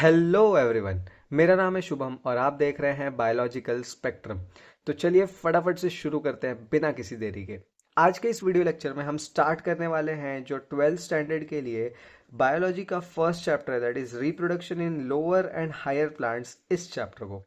Hello everyone. मेरा नाम है शुभम और आप देख रहे हैं बायोलॉजिकल स्पेक्ट्रम। तो चलिए फटाफट से शुरू करते हैं बिना किसी देरी के। आज के इस वीडियो लेक्चर में हम स्टार्ट करने वाले हैं जो 12th स्टैंडर्ड के लिए बायोलॉजी का फर्स्ट चैप्टर है, that is reproduction in lower and higher plants. इस चैप्टर को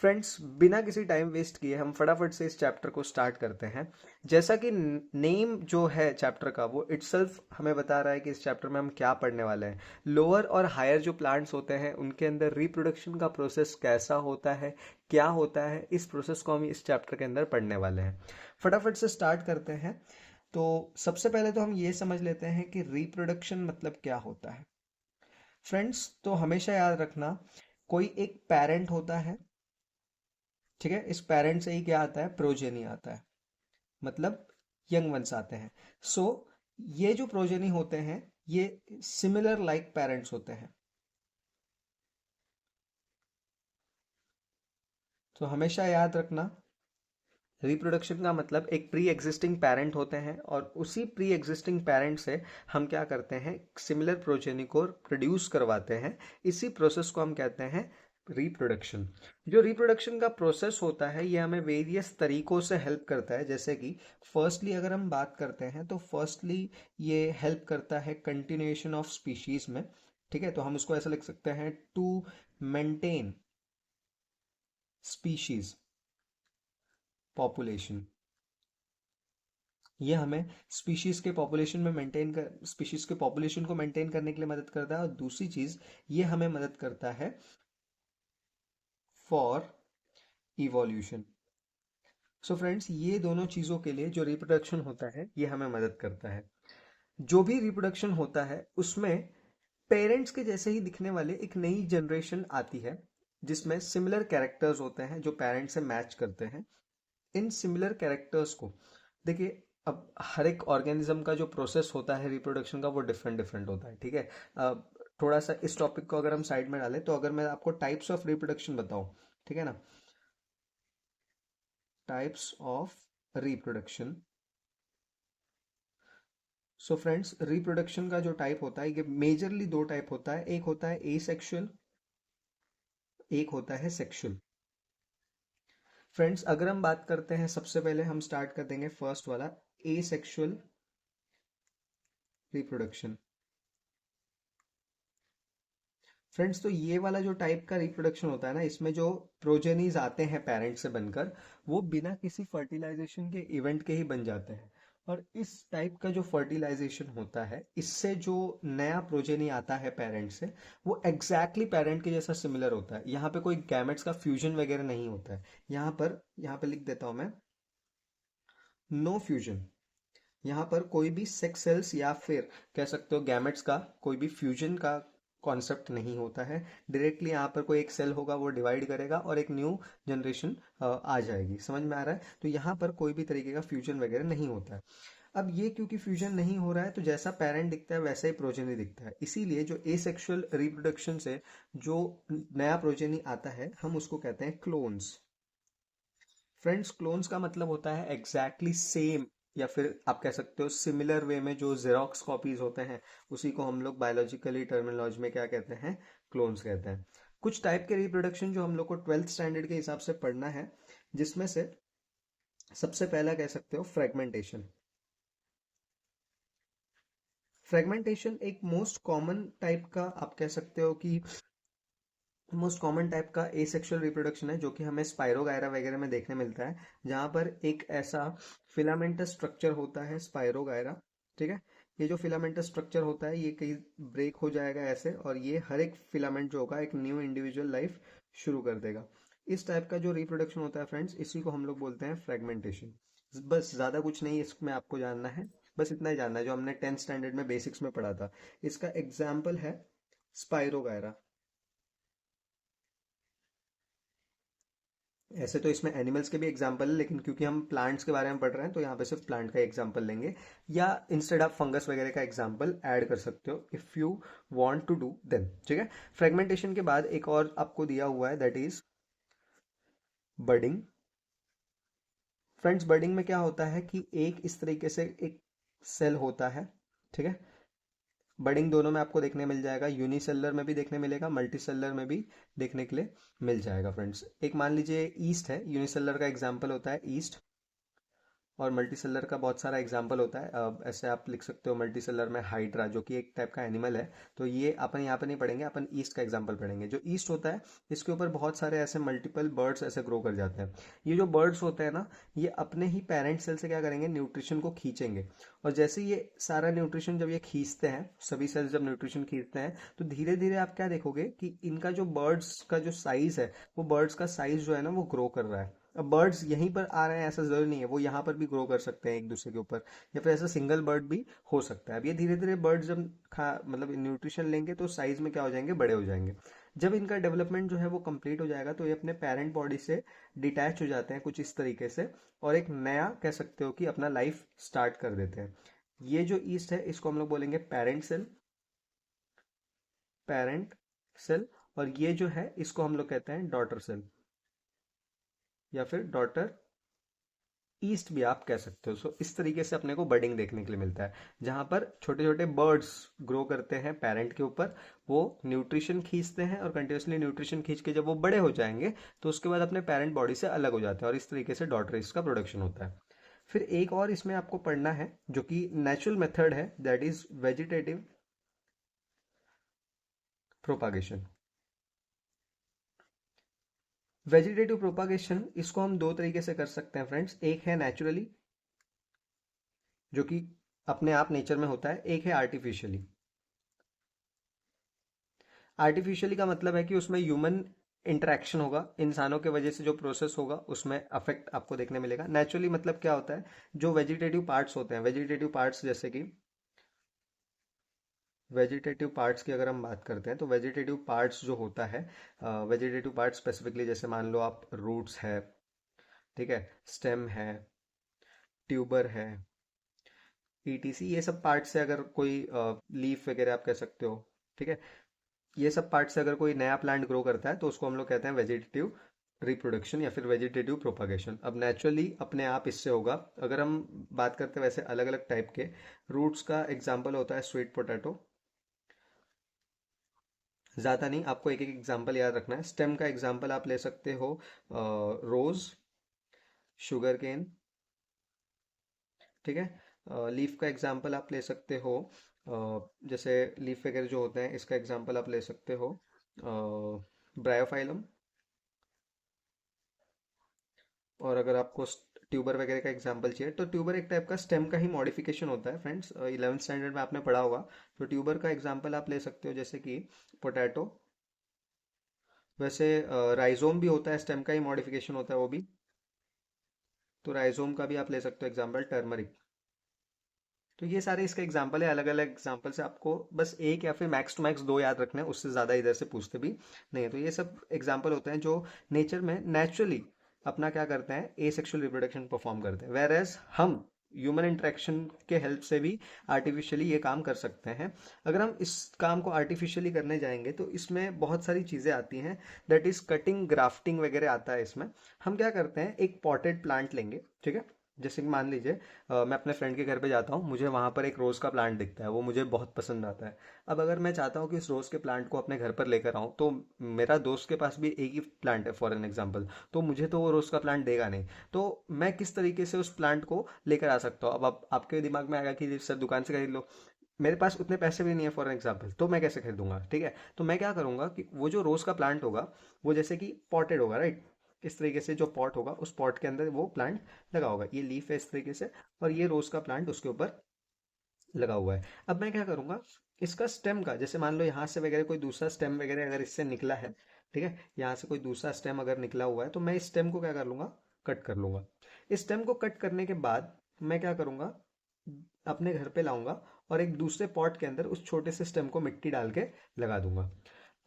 फ्रेंड्स बिना किसी टाइम वेस्ट किए हम फटाफट से इस चैप्टर को स्टार्ट करते हैं। जैसा कि नेम जो है चैप्टर का वो इटसेल्फ हमें बता रहा है कि इस चैप्टर में हम क्या पढ़ने वाले हैं। लोअर और हायर जो प्लांट्स होते हैं उनके अंदर रिप्रोडक्शन का प्रोसेस कैसा होता है, क्या होता है, इस प्रोसेस को हम इस चैप्टर के अंदर पढ़ने वाले हैं। फटाफट से स्टार्ट करते हैं। तो सबसे पहले तो हम ये समझ लेते हैं कि रिप्रोडक्शन मतलब क्या होता है। फ्रेंड्स तो हमेशा याद रखना, कोई एक पेरेंट होता है, ठीक है। इस पेरेंट से ही क्या आता है, प्रोजेनी आता है, मतलब यंग वंस आते हैं। सो ये जो प्रोजेनी होते हैं ये सिमिलर लाइक पेरेंट्स होते हैं। तो हमेशा याद रखना, रिप्रोडक्शन का मतलब एक प्री एग्जिस्टिंग पेरेंट होते हैं और उसी प्री एग्जिस्टिंग पेरेंट से हम क्या करते हैं, सिमिलर प्रोजेनी को प्रोड्यूस करवाते हैं। इसी प्रोसेस को हम कहते हैं रिप्रोडक्शन। जो रिप्रोडक्शन का प्रोसेस होता है ये हमें वेरियस तरीकों से हेल्प करता है। जैसे कि फर्स्टली अगर हम बात करते हैं तो फर्स्टली ये हेल्प करता है कंटिन्यूएशन ऑफ स्पीशीज में, ठीक है। तो हम उसको ऐसा लिख सकते हैं, टू मेंटेन स्पीशीज पॉपुलेशन। ये हमें स्पीशीज के पॉपुलेशन को मेंटेन करने के लिए मदद करता है। और दूसरी चीज ये हमें मदद करता है फॉर इवोल्यूशन। सो फ्रेंड्स ये दोनों चीजों के लिए जो रिप्रोडक्शन होता है ये हमें मदद करता है। जो भी रिप्रोडक्शन होता है उसमें पेरेंट्स के जैसे ही दिखने वाले एक नई जनरेशन आती है जिसमें सिमिलर कैरेक्टर्स होते हैं जो पेरेंट्स से मैच करते हैं। इन सिमिलर कैरेक्टर्स को देखिए, अब हर एक ऑर्गेनिज्म का जो प्रोसेस होता है रिप्रोडक्शन का वो डिफरेंट डिफरेंट होता है, ठीक है। अब थोड़ा सा इस टॉपिक को अगर हम साइड में डालें तो अगर मैं आपको टाइप्स ऑफ रिप्रोडक्शन बताऊं, ठीक है ना, types of reproduction. So friends reproduction का जो टाइप होता है ये मेजरली दो टाइप होता है, एक होता है एसेक्सुअल, एक होता है सेक्सुअल। फ्रेंड्स अगर हम बात करते हैं, सबसे पहले हम स्टार्ट कर देंगे फर्स्ट वाला, एसेक्सुअल रिप्रोडक्शन। फ्रेंड्स तो ये वाला जो टाइप का रिप्रोडक्शन होता है ना, इसमें जो प्रोजेनीज आते हैं पेरेंट से बनकर वो बिना किसी फर्टिलाइजेशन के इवेंट के ही बन जाते हैं। और इस टाइप का जो फर्टिलाइजेशन होता है इससे जो नया प्रोजेनी आता है पेरेंट से वो एग्जैक्टली पेरेंट के जैसा सिमिलर होता है। यहाँ पे कोई गैमेट्स का फ्यूजन वगैरह नहीं होता है। यहाँ पे लिख देता हूं मैं, नो फ्यूजन। यहाँ पर कोई भी सेक्स सेल्स या फिर कह सकते हो गैमेट्स का कोई भी फ्यूजन का कॉन्सेप्ट नहीं होता है। डायरेक्टली यहाँ पर कोई एक सेल होगा वो डिवाइड करेगा और एक न्यू जनरेशन आ जाएगी। समझ में आ रहा है? तो यहाँ पर कोई भी तरीके का फ्यूजन वगैरह नहीं होता है। अब ये क्योंकि फ्यूजन नहीं हो रहा है तो जैसा पेरेंट दिखता है वैसा ही प्रोजेनी दिखता है। इसीलिए जो एसेक्सुअल रिप्रोडक्शन से जो नया प्रोजेनी आता है हम उसको कहते हैं क्लोन्स। फ्रेंड्स क्लोन्स का मतलब होता है एग्जैक्टली सेम, या फिर आप कह सकते हो सिमिलर वे में जो जेरोक्स कॉपीज होते हैं उसी को हम लोग बायोलॉजिकली टर्मिनोलॉजी में क्या कहते हैं, क्लोन्स कहते हैं। कुछ टाइप के रिप्रोडक्शन जो हम लोग को 12th स्टैंडर्ड के हिसाब से पढ़ना है, जिसमें से सबसे पहला कह सकते हो फ्रेगमेंटेशन। फ्रेगमेंटेशन एक मोस्ट कॉमन टाइप का आप कह सकते हो कि मोस्ट कॉमन टाइप का एसेक्सुअल रिप्रोडक्शन है जो कि हमें स्पाइरोगायरा वगैरह में देखने मिलता है, जहां पर एक ऐसा फिलामेंटस स्ट्रक्चर होता है स्पाइरोगायरा, ठीक है। ये जो फिलामेंटस स्ट्रक्चर होता है ये कहीं ब्रेक हो जाएगा ऐसे और ये हर एक फिलामेंट जो होगा एक न्यू इंडिविजुअल लाइफ शुरू कर देगा। इस टाइप का जो रिप्रोडक्शन होता है फ्रेंड्स इसी को हम लोग बोलते हैं फ्रेगमेंटेशन। बस ज्यादा कुछ नहीं इसमें आपको जानना है, बस इतना ही जानना है जो हमने 10th स्टैंडर्ड में बेसिक्स में पढ़ा था। इसका एग्जाम्पल है स्पाइरोगायरा। ऐसे तो इसमें एनिमल्स के भी एग्जाम्पल है लेकिन क्योंकि हम प्लांट्स के बारे में पढ़ रहे हैं तो यहाँ पे सिर्फ प्लांट का एग्जाम्पल लेंगे, या इंस्टेड आप फंगस वगैरह का एग्जाम्पल ऐड कर सकते हो if you want to do then, ठीक है। फ्रेगमेंटेशन के बाद एक और आपको दिया हुआ है, that is budding. Friends budding में क्या होता है कि एक इस तरीके से एक सेल होता है, ठीक है। बडिंग दोनों में आपको देखने मिल जाएगा, यूनिसेलुलर में भी देखने मिलेगा, मल्टीसेलुलर में भी देखने के लिए मिल जाएगा फ्रेंड्स। एक मान लीजिए ईस्ट है, यूनिसेलुलर का एग्जांपल होता है ईस्ट, और मल्टी सेलर का बहुत सारा एग्जाम्पल होता है। ऐसे आप लिख सकते हो मल्टी सेलर में हाइड्रा, जो कि एक टाइप का एनिमल है। तो ये अपन यहाँ पे नहीं पढ़ेंगे, अपन ईस्ट का एग्जाम्पल पढ़ेंगे। जो ईस्ट होता है इसके ऊपर बहुत सारे ऐसे मल्टीपल बर्ड्स ऐसे ग्रो कर जाते हैं। ये जो बर्ड्स होते हैं ना, ये अपने ही पेरेंट सेल से क्या करेंगे, न्यूट्रिशन को खींचेंगे। और जैसे ये सारा न्यूट्रिशन जब ये खींचते हैं, सभी सेल्स जब न्यूट्रिशन खींचते हैं, तो धीरे धीरे आप क्या देखोगे कि इनका जो बर्ड्स का जो साइज है, वो बर्ड्स का साइज जो है ना वो ग्रो कर रहा है। अब बर्ड्स यहीं पर आ रहे हैं ऐसा जरूरी नहीं है, वो यहाँ पर भी ग्रो कर सकते हैं एक दूसरे के ऊपर, या फिर ऐसा सिंगल बर्ड भी हो सकता है। अब ये धीरे धीरे बर्ड्स जब खा मतलब न्यूट्रिशन लेंगे तो साइज में क्या हो जाएंगे, बड़े हो जाएंगे। जब इनका डेवलपमेंट जो है वो कंप्लीट हो जाएगा तो ये अपने पेरेंट बॉडी से डिटैच हो जाते हैं कुछ इस तरीके से, और एक नया कह सकते हो कि अपना लाइफ स्टार्ट कर देते हैं। ये जो ईस्ट है इसको हम लोग बोलेंगे पेरेंट सेल, पेरेंट सेल। और ये जो है इसको हम लोग कहते हैं डॉटर सेल, या फिर डॉटर ईस्ट भी आप कह सकते हो। सो इस तरीके से अपने को बर्डिंग देखने के लिए मिलता है, जहां पर छोटे छोटे बर्ड्स ग्रो करते हैं पेरेंट के ऊपर, वो न्यूट्रिशन खींचते हैं, और कंटिन्यूसली न्यूट्रिशन खींच के जब वो बड़े हो जाएंगे तो उसके बाद अपने पेरेंट बॉडी से अलग हो जाते हैं, और इस तरीके से डॉटर ईस्ट का प्रोडक्शन होता है। फिर एक और इसमें आपको पढ़ना है जो कि नेचुरल मेथड है, that is vegetative propagation. Vegetative propagation इसको हम दो तरीके से कर सकते हैं फ्रेंड्स। एक है नेचुरली, जो कि अपने आप नेचर में होता है। एक है आर्टिफिशियली। आर्टिफिशियली का मतलब है कि उसमें ह्यूमन इंटरेक्शन होगा, इंसानों के वजह से जो प्रोसेस होगा उसमें अफेक्ट आपको देखने मिलेगा। नेचुरली मतलब क्या होता है, जो वेजिटेटिव पार्ट्स होते हैं, वेजिटेटिव पार्ट्स जैसे कि वेजिटेटिव पार्ट्स की अगर हम बात करते हैं तो वेजिटेटिव पार्ट्स जो होता है, वेजिटेटिव पार्ट्स स्पेसिफिकली जैसे मान लो आप रूट्स है, ठीक है, स्टेम है, ट्यूबर है, ईटीसी, ये सब पार्ट से अगर कोई लीफ वगैरह आप कह सकते हो, ठीक है, ये सब पार्ट से अगर कोई नया प्लांट ग्रो करता है तो उसको हम लोग कहते हैं वेजिटेटिव रिप्रोडक्शन या फिर वेजिटेटिव प्रोपागेशन। अब नेचुरली अपने आप इससे होगा। अगर हम बात करते हैं वैसे अलग अलग टाइप के रूट्स का एग्जांपल होता है स्वीट पोटैटो। ज़्यादा नहीं, आपको एक एक एग्जांपल याद रखना है। स्टेम का एग्जांपल आप ले सकते हो रोज, शुगर केन, ठीक है। लीफ का एग्जांपल आप ले सकते हो, जैसे लीफ वगैरह जो होते हैं इसका एग्जांपल आप ले सकते हो ब्रायोफाइलम। और अगर आपको ट्यूबर वगैरह का एग्जांपल चाहिए तो ट्यूबर एक टाइप का स्टेम का ही मॉडिफिकेशन होता है फ्रेंड्स, 11th स्टैंडर्ड में आपने पढ़ा होगा। तो ट्यूबर का एग्जांपल आप ले सकते हो जैसे कि पोटैटो। वैसे राइजोम भी होता है, स्टेम का ही मॉडिफिकेशन होता है वो भी। तो राइजोम का भी आप ले सकते हो एग्जांपल टर्मरिक। तो ये सारे इसके एग्जांपल है, अलग अलग एग्जांपल से आपको बस एक या फिर मैक्स टू मैक्स दो याद रखने हैं, उससे ज़्यादा इधर से पूछते भी नहीं है। तो ये सब एग्जांपल होते हैं जो नेचर में नेचुरली अपना क्या करते हैं, ए सेक्सुअल रिप्रोडक्शन परफॉर्म करते हैं। वेर एज हम ह्यूमन इंटरेक्शन के हेल्प से भी आर्टिफिशियली ये काम कर सकते हैं। अगर हम इस काम को आर्टिफिशियली करने जाएंगे तो इसमें बहुत सारी चीज़ें आती हैं, दैट इज कटिंग, ग्राफ्टिंग वगैरह आता है इसमें। हम क्या करते हैं, एक पॉटेड प्लांट लेंगे, ठीक है। जैसे कि मान लीजिए मैं अपने फ्रेंड के घर पे जाता हूँ, मुझे वहाँ पर एक रोज़ का प्लांट दिखता है, वो मुझे बहुत पसंद आता है। अब अगर मैं चाहता हूँ कि उस रोज़ के प्लांट को अपने घर पर लेकर आऊँ, तो मेरा दोस्त के पास भी एक ही प्लांट है फॉर एन एग्जाम्पल, तो मुझे तो वो रोज़ का प्लांट देगा नहीं। तो मैं किस तरीके से उस प्लांट को लेकर आ सकता हूँ। अब आपके दिमाग में आएगा कि सर दुकान से खरीद लो, मेरे पास उतने पैसे भी नहीं है फॉर एग्जाम्पल, तो मैं कैसे खरीदूंगा, ठीक है। तो मैं क्या करूंगा कि वो जो रोज़ का प्लांट होगा वो जैसे कि पॉटेड होगा, राइट। इस तरीके से जो पॉट होगा उस पॉट के अंदर वो प्लांट लगा होगा, ये लीफ है इस तरीके से, और ये रोज का प्लांट उसके ऊपर लगा हुआ है। अब मैं क्या करूंगा, इसका स्टेम का, जैसे मान लो यहाँ से वगैरह कोई दूसरा स्टेम वगैरह अगर इससे निकला है, ठीक है, यहाँ से कोई दूसरा स्टेम अगर निकला हुआ है तो मैं इस स्टेम को क्या कर लूंगा, कट कर लूंगा। इस स्टेम को कट करने के बाद मैं क्या करूंगा, अपने घर पे लाऊंगा और एक दूसरे पॉट के अंदर उस छोटे से स्टेम को मिट्टी डाल के लगा दूंगा।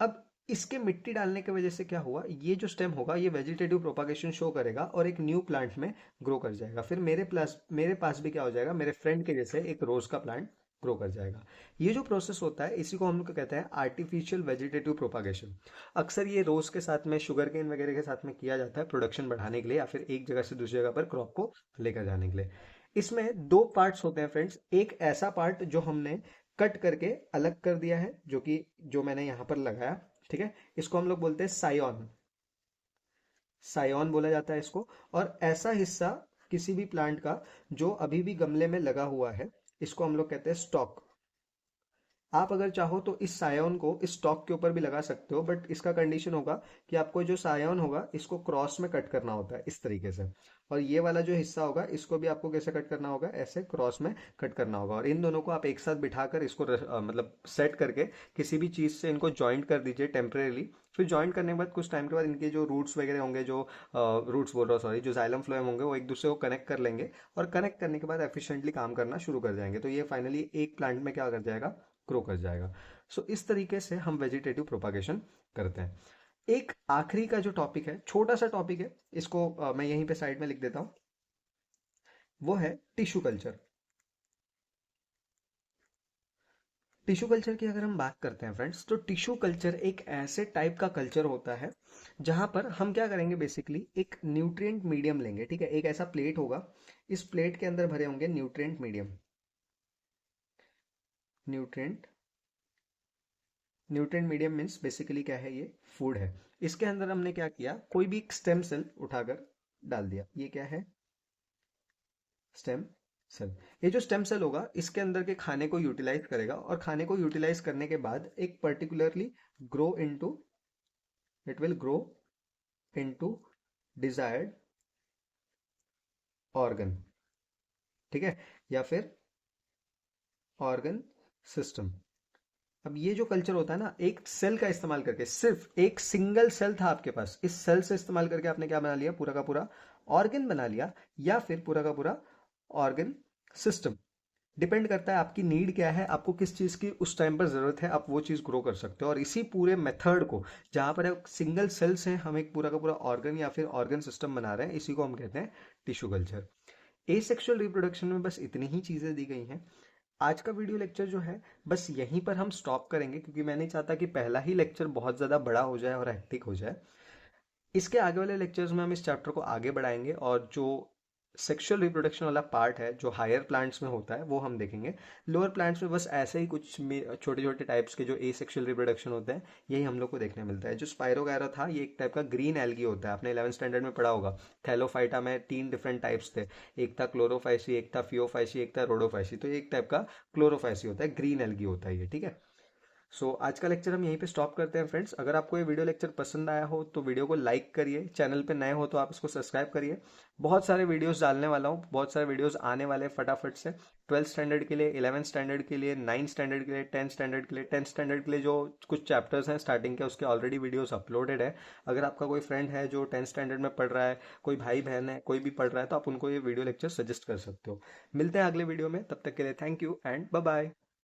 अब इसके मिट्टी डालने की वजह से क्या हुआ, ये जो स्टेम होगा ये वेजिटेटिव प्रोपागेशन शो करेगा और एक न्यू प्लांट में ग्रो कर जाएगा। फिर मेरे पास भी क्या हो जाएगा, मेरे फ्रेंड के जैसे एक रोज का प्लांट ग्रो कर जाएगा। ये जो प्रोसेस होता है इसी को हम लोग कहते हैं आर्टिफिशियल वेजिटेटिव प्रोपागेशन। अक्सर ये रोज के साथ में, शुगर केन वगैरह के साथ में किया जाता है प्रोडक्शन बढ़ाने के लिए, या फिर एक जगह से दूसरी जगह पर क्रॉप को लेकर जाने के लिए। इसमें दो पार्ट्स होते हैं फ्रेंड्स। एक ऐसा पार्ट जो हमने कट करके अलग कर दिया है, जो मैंने यहाँ पर लगाया, ठीक है। इसको हम लोग बोलते हैं साइऑन, साइऑन बोला जाता है इसको। और ऐसा हिस्सा किसी भी प्लांट का जो अभी भी गमले में लगा हुआ है, इसको हम लोग कहते हैं स्टॉक। आप अगर चाहो तो इस सायोन को इस स्टॉक के ऊपर भी लगा सकते हो, बट इसका कंडीशन होगा कि आपको जो सायोन होगा इसको क्रॉस में कट करना होता है इस तरीके से। और ये वाला जो हिस्सा होगा इसको भी आपको कैसे कट करना होगा, ऐसे क्रॉस में कट करना होगा। और इन दोनों को आप एक साथ बिठाकर इसको मतलब सेट करके किसी भी चीज़ से इनको जॉइंट कर दीजिए टेम्परेली। फिर जॉइंट करने के बाद कुछ टाइम के बाद इनके जो रूट्स वगैरह होंगे, जो रूट्स बोल रहा हूँ सॉरी, जो जाइलम फ्लोएम होंगे वो एक दूसरे को कनेक्ट कर लेंगे। और कनेक्ट करने के बाद एफिशिएंटली काम करना शुरू कर जाएंगे। तो ये फाइनली एक प्लांट में क्या कर जाएगा, ग्रो कर जाएगा। सो इस तरीके से हम वेजिटेटिव प्रोपागेशन करते हैं। एक आखिरी का जो टॉपिक है, छोटा सा टॉपिक है, इसको मैं यहीं पे साइड में लिख देता हूं, वो है टिश्यू कल्चर। टिश्यू कल्चर की अगर हम बात करते हैं फ्रेंड्स, तो टिश्यू कल्चर एक ऐसे टाइप का कल्चर होता है जहां पर हम क्या करेंगे, बेसिकली एक न्यूट्रिएंट मीडियम लेंगे, ठीक है। एक ऐसा प्लेट होगा, इस प्लेट के अंदर भरे होंगे nutrient medium, nutrient nutrient medium means basically क्या है, ये फूड है। इसके अंदर हमने क्या किया, कोई भी एक स्टेम सेल उठाकर डाल दिया। ये क्या है, स्टेम सेल। ये जो स्टेम सेल होगा इसके अंदर के खाने को यूटिलाइज करेगा, और खाने को यूटिलाइज करने के बाद एक particularly grow into it will grow into desired organ, ठीक है, या फिर ऑर्गन सिस्टम। अब ये जो कल्चर होता है ना, एक सेल का इस्तेमाल करके, सिर्फ एक सिंगल सेल था आपके पास, इस सेल से इस्तेमाल करके आपने क्या बना लिया, पूरा का पूरा ऑर्गन बना लिया, या फिर पूरा का पूरा ऑर्गन सिस्टम। डिपेंड करता है आपकी नीड क्या है, आपको किस चीज़ की उस टाइम पर ज़रूरत है, आप वो चीज़ ग्रो कर सकते हो। और इसी पूरे मेथड को, जहाँ पर एक सिंगल सेल से हम एक पूरा का पूरा ऑर्गन या फिर ऑर्गन सिस्टम बना रहे हैं, इसी को हम कहते हैं टिश्यू कल्चर। एसेक्सुअल रिप्रोडक्शन में बस इतनी ही चीज़ें दी गई हैं। आज का वीडियो लेक्चर जो है बस यहीं पर हम स्टॉप करेंगे, क्योंकि मैं नहीं चाहता कि पहला ही लेक्चर बहुत ज़्यादा बड़ा हो जाए और हेक्टिक हो जाए। इसके आगे वाले लेक्चर्स में हम इस चैप्टर को आगे बढ़ाएंगे, और जो सेक्सुअल रिप्रोडक्शन वाला पार्ट है जो हायर प्लांट्स में होता है वो हम देखेंगे। लोअर प्लांट्स में बस ऐसे ही कुछ छोटे छोटे टाइप्स के जो ए सेक्सुअल रिप्रोडक्शन होते हैं, यही हम लोग को देखने मिलता है। जो स्पाइरोगैरा था, ये एक टाइप का ग्रीन एल्गी होता है, आपने 11th स्टैंडर्ड में पढ़ा होगा। थैलोफाइटा में 3 डिफरेंट टाइप्स थे, एक था क्लोरोफाइसी, एक था फियोफाइसी, एक था रोडोफाइसी। तो ये एक टाइप का क्लोरोफाइसी होता है, ग्रीन एल्गी होता है ये, ठीक है। आज का लेक्चर हम यहीं पे स्टॉप करते हैं फ्रेंड्स। अगर आपको ये वीडियो लेक्चर पसंद आया हो तो वीडियो को लाइक करिए, चैनल पे नए हो तो आप इसको सब्सक्राइब करिए। बहुत सारे वीडियोस डालने वाला हूँ, बहुत सारे वीडियोस आने वाले हैं फटाफट से। 12th स्टैंडर्ड के लिए, 11th स्टैंडर्ड के लिए, 9th स्टैंडर्ड के लिए, 10th स्टैंडर्ड के लिए, 10th स्टैंडर्ड के लिए जो कुछ चैप्टर्स हैं स्टार्टिंग के, उसके ऑलरेडी वीडियोस अपलोडेड है। अगर आपका कोई फ्रेंड है जो 10th स्टैंडर्ड में पढ़ रहा है, कोई भाई बहन है, कोई भी पढ़ रहा है, तो आप उनको ये वीडियो लेक्चर सजेस्ट कर सकते हो। मिलते हैं अगले वीडियो में, तब तक के लिए thank you and bye bye.